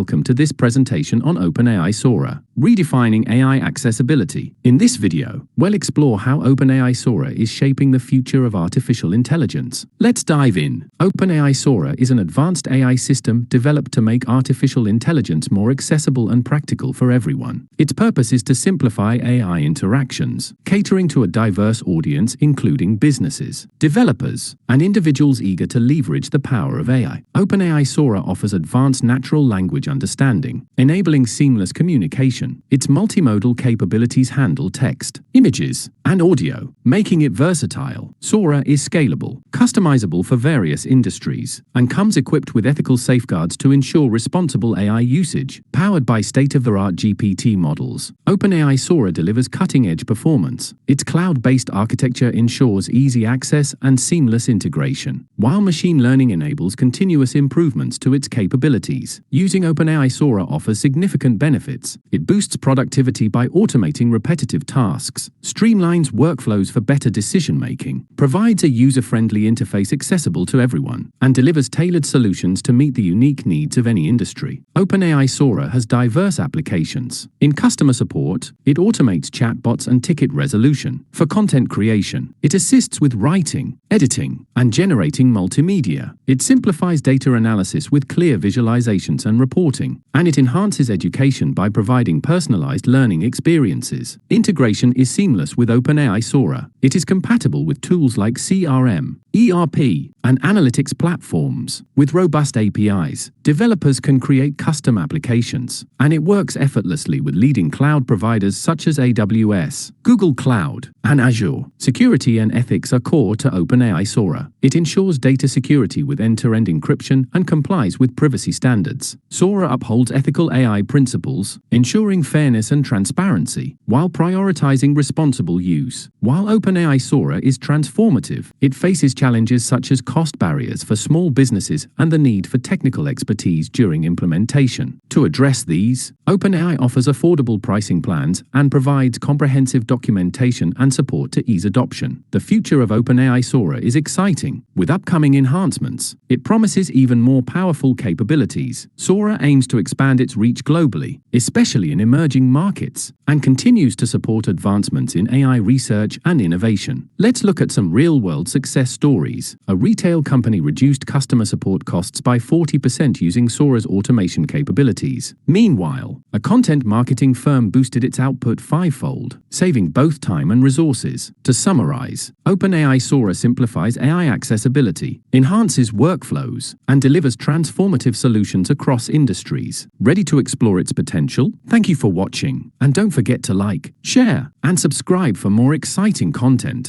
Welcome to this presentation on OpenAI Sora, redefining AI accessibility. In this video, we'll explore how OpenAI Sora is shaping the future of artificial intelligence. Let's dive in. OpenAI Sora is an advanced AI system developed to make artificial intelligence more accessible and practical for everyone. Its purpose is to simplify AI interactions, catering to a diverse audience including businesses, developers, and individuals eager to leverage the power of AI. OpenAI Sora offers advanced natural language understanding, enabling seamless communication. Its multimodal capabilities handle text, images, and audio, making it versatile. Sora is scalable, customizable for various industries, and comes equipped with ethical safeguards to ensure responsible AI usage. Powered by state-of-the-art GPT models, OpenAI Sora delivers cutting-edge performance. Its cloud-based architecture ensures easy access and seamless integration, while machine learning enables continuous improvements to its capabilities. Using OpenAI Sora offers significant benefits. It boosts productivity by automating repetitive tasks, streamlines workflows for better decision-making, provides a user-friendly interface accessible to everyone, and delivers tailored solutions to meet the unique needs of any industry. OpenAI Sora has diverse applications. In customer support, it automates chatbots and ticket resolution. For content creation, it assists with writing, editing, and generating multimedia. It simplifies data analysis with clear visualizations and reporting, and it enhances education by providing personalized learning experiences. Integration is seamless with OpenAI Sora. It is compatible with tools like CRM, ERP, and analytics platforms. With robust APIs, developers can create custom applications, and it works effortlessly with leading cloud providers such as AWS, Google Cloud, and Azure. Security and ethics are core to OpenAI Sora. It ensures data security with end-to-end encryption and complies with privacy standards. Sora upholds ethical AI principles, ensuring fairness and transparency, while prioritizing responsible use. While OpenAI Sora is transformative, it faces challenges such as cost barriers for small businesses and the need for technical expertise during implementation. To address these, OpenAI offers affordable pricing plans and provides comprehensive documentation and support to ease adoption. The future of OpenAI Sora is exciting. With upcoming enhancements, it promises even more powerful capabilities. Sora aims to expand its reach globally, especially in emerging markets, and continues to support advancements in AI research and innovation. Let's look at some real-world success stories. A retail company reduced customer support costs by 40% using Sora's automation capabilities. Meanwhile, a content marketing firm boosted its output fivefold, saving both time and resources. To summarize, OpenAI Sora simplifies AI accessibility, enhances workflows, and delivers transformative solutions across industries. Ready to explore its potential? Thank you for watching, and don't forget to like, share, and subscribe for more exciting content.